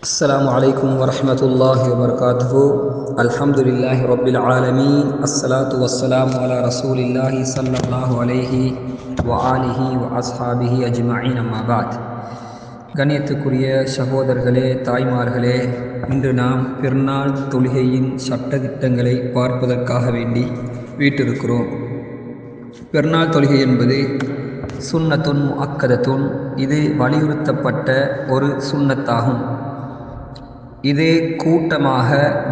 السلام عليكم ورحمة الله وبركاته. الحمد لله رب العالمين. الصلاة والسلام على رسول الله صلى الله عليه وآله وأصحابه أجمعين. أما بعد. கண்ணியத்துக்குரிய சகோதரர்களே, தாய்மார்களே, இன்று நாம் பெருநாள் தொழுகையின் சட்டதிட்டங்களை பார்ப்பதற்காக வேண்டி வீட்டிருக்கிறோம். பெருநாள் தொழுகை என்பது சுன்னத்துன் முஅக்கதத்துன், இது வலியுறுத்தப்பட்ட ஒரு சுன்னத்தாகும். இது கூட்டமாக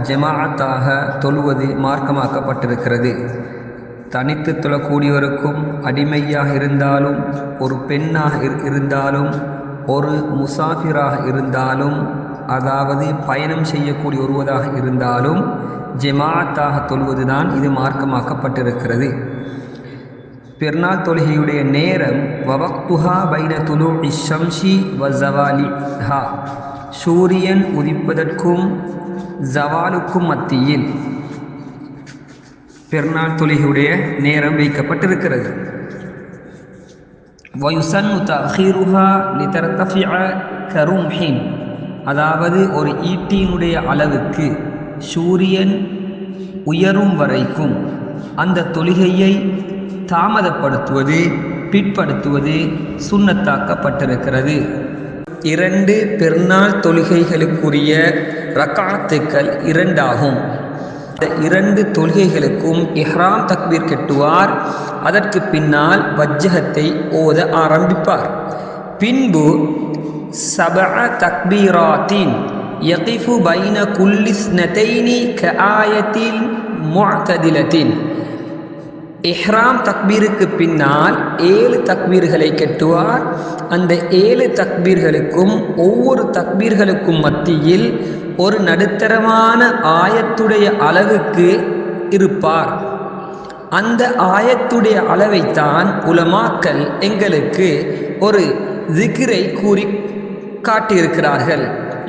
ஜமாஅத்தாக தொழுவது மார்க்கமாக்கப்பட்டிருக்கிறது. தனித்து தொழக்கூடியவருக்கும், அடிமையாக இருந்தாலும், ஒரு பெண்ணாக இருந்தாலும், ஒரு முசாஃபிராக இருந்தாலும், அதாவது பயணம் செய்யக்கூடிய ஒருவராக இருந்தாலும் ஜமாஅத்தாக தொழுவதுதான் இது மார்க்கமாக்கப்பட்டிருக்கிறது. பெருநாள் தொழுகையுடைய நேரம் வவக்துஹா பைன துலூஇ ஷம்ஸி வ ஸவாலிஹா, சூரியன் உதிப்பதற்கும் ஜவாலுக்கும் மத்தியில் பெருநாள் தொழுகையுடைய நேரம் வைக்கப்பட்டிருக்கிறது. வயுசன்னு தஅഖீருஹா லிதர்தஃபிஅ கரும்ஹின், அதாவது ஒரு ஈட்டியினுடைய அளவுக்கு சூரியன் உயரும் வரைக்கும் அந்த தொழுகையை தாமதப்படுத்துவது, பிற்படுத்துவது சுன்னத்தாக்கப்பட்டிருக்கிறது. இரண்டு பெருநாள் தொழுகைகளுக்குரிய ரக்காத்துக்கள் இரண்டாகும். இந்த இரண்டு தொழுகைகளுக்கும் இஹ்ராம் தக்பீர் கட்டுவார். அதற்கு பின்னால் வஜ்ஜகத்தை ஓத ஆரம்பிப்பார். பின்பு சபஅ தக்பீராத்தின் யகிஃபு பைன குல்லி ஸ்னதைனி கஆயத்தில் முஅ்ததிலத்தின், இஹ்ராம் தக்பீருக்கு பின்னால் 7 தக்பீர்களை கட்டுவார். அந்த 7 தக்பீர்களுக்கும் ஒவ்வொரு தக்பீர்களுக்கும் மத்தியில் ஒரு நடுத்தரமான ஆயத்துடைய அளவுக்கு இருப்பார். அந்த ஆயத்துடைய அளவைத்தான் உலமாக்கள் எங்களுக்கு ஒரு ஸிக்ரை கூறி காட்டியிருக்கிறார்கள்.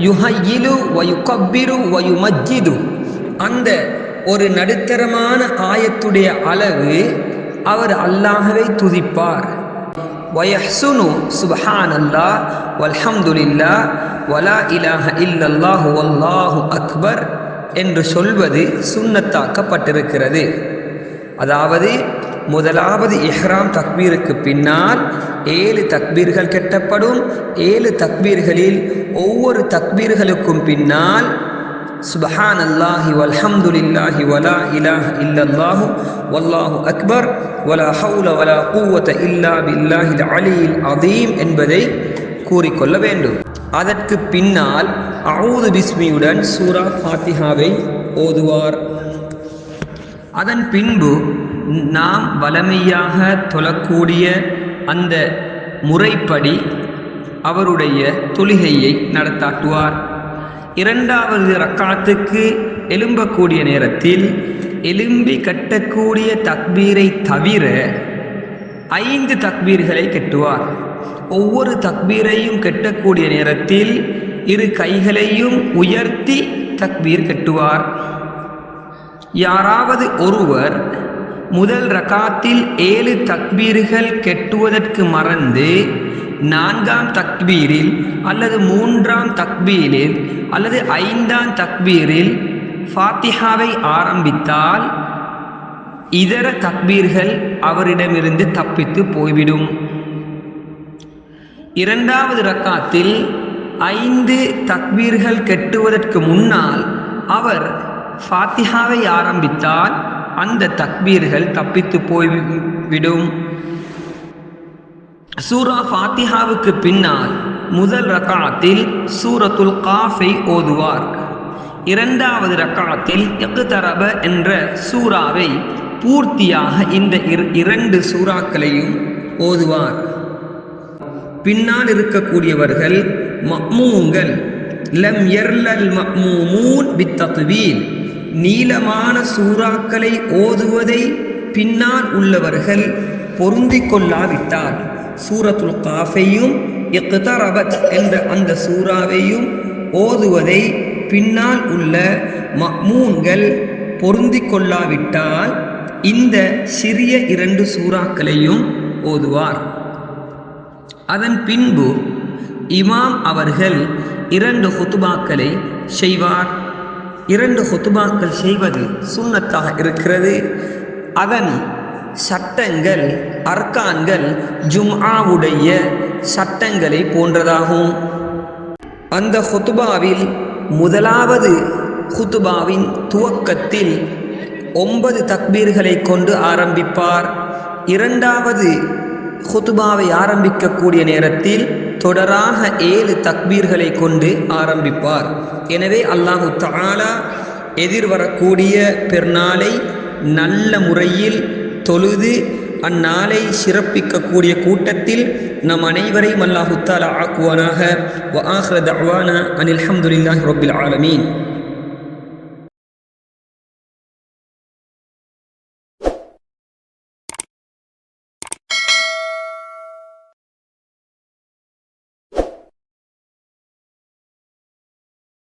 யுஹய்யிலு வயுகப்பிரு வயுமஜ்ஜிது, அந்த ஒரு நடுத்தரமான ஆயத்துடைய அளவு அவர் அல்லாஹ்வை துதிப்பார். வயஹ்சுனு சுப்ஹானல்லாஹ் வல்ஹம்துலில்லாஹ் வலா இலாஹ இல்லல்லாஹு வல்லாஹு அக்பர் என்று சொல்வது சுன்னத்தாக்கப்பட்டிருக்கிறது. அதாவது முதலாவது இஹ்ராம் தக்பீருக்கு பின்னால் 7 தக்பீர்கள் கட்டப்படும். 7 தக்பீர்களில் ஒவ்வொரு தக்பீர்களுக்கும் பின்னால் சுப்ஹானல்லாஹி வல்ஹம்துலில்லாஹி வலா இலாஹ இல்லல்லாஹு வல்லாஹு அக்பர் வலா ஹவுல வலா குவத இல்லா பில்லாஹில் அலியில் அதீம் என்பதை கூறிக்கொள்ள வேண்டும். அதற்கு பின்னால் அஊது பிஸ்மியுடன் சூரா ஃபாத்திஹாவை ஓதுவார். அதன் பின்பு நாம் வலமையாக தொழக்கூடிய அந்த முறைப்படி அவருடைய தொழுகையை நடத்தாட்டுவார். இரண்டாவது ரக்காத்துக்கு எழும்பக்கூடிய நேரத்தில் எழும்பி கட்டக்கூடிய தக்பீரை தவிர 5 தக்பீர்களை கட்டுவார். ஒவ்வொரு தக்பீரையும் கட்டக்கூடிய நேரத்தில் 2 கைகளையும் உயர்த்தி தக்பீர் கட்டுவார். யாராவது ஒருவர் முதல் ரக்காத்தில் 7 தக்பீர்கள் கெட்டுவதற்கு மறந்து 4ஆம் தக்பீரில் அல்லது 3ஆம் தக்பீரில் அல்லது 5ஆம் தக்பீரில் ஃபாத்திஹாவை ஆரம்பித்தால் இதர தக்பீர்கள் அவரிடமிருந்து தப்பித்து போய்விடும். இரண்டாவது ரக்காத்தில் 5 தக்பீர்கள் கெட்டுவதற்கு முன்னால் அவர் ஃபாத்திஹாவை ஆரம்பித்தால் அந்த தக்பீர்கள் தப்பித்து போய்விடும். சூரா ஃபாத்திஹாவுக்கு பின்னால் முதல் ரக்காத்தில் சூரத்துல் காஃபை ஓதுவார். இரண்டாவது ரக்காத்தில் இக்தரப என்ற சூராவை பூர்த்தியாக இந்த 2 சூறாக்களையும் ஓதுவார். பின்னால் இருக்கக்கூடியவர்கள் மஅ்மூம்கள் லம் யர்லல் மஅ்மூமூன் பித்தத்வீல், நீளமான சூறாக்களை ஓதுவதை பின்னால் உள்ளவர்கள் பொருந்திக் கொள்ளாவிட்டால் சூரத்துல் காஃபையும் இக்தரபத் என்ற அந்த சூறாவையும் ஓதுவதை பின்னால் உள்ள மஅ்மூம்கள் பொருந்திக் கொள்ளாவிட்டால் இந்த சிறிய 2 சூறாக்களையும் ஓதுவார். அதன் பின்பு இமாம் அவர்கள் 2 ஹுதுபாக்களை செய்வார். 2 ஹுதுபாக்கள் செய்வது சுன்னத்தாக இருக்கிறது. அதன் சட்டங்கள் அர்கான்கள் ஜும்ஆவுடைய சட்டங்களை போன்றதாகும். அந்த ஹுதுபாவில் முதலாவது ஹுதுபாவின் துவக்கத்தில் 9 தக்பீர்களை கொண்டு ஆரம்பிப்பார். இரண்டாவது ஹுதுபாவை ஆரம்பிக்கக்கூடிய நேரத்தில் தொடராக 7 தக்பீர்களை கொண்டு ஆரம்பிப்பார். எனவே அல்லாஹு தஆலா எதிர்வரக்கூடிய பெருநாளை நல்ல முறையில் தொழுது அந்நாளை சிறப்பிக்கக்கூடிய கூட்டத்தில் நம் அனைவரையும் அல்லாஹு தஆலா ஆக்குவானாக. வ ஆகிரு தஅவானா அனில் ஹம்துலில்லாஹி ரப்பில் ஆலமீன்.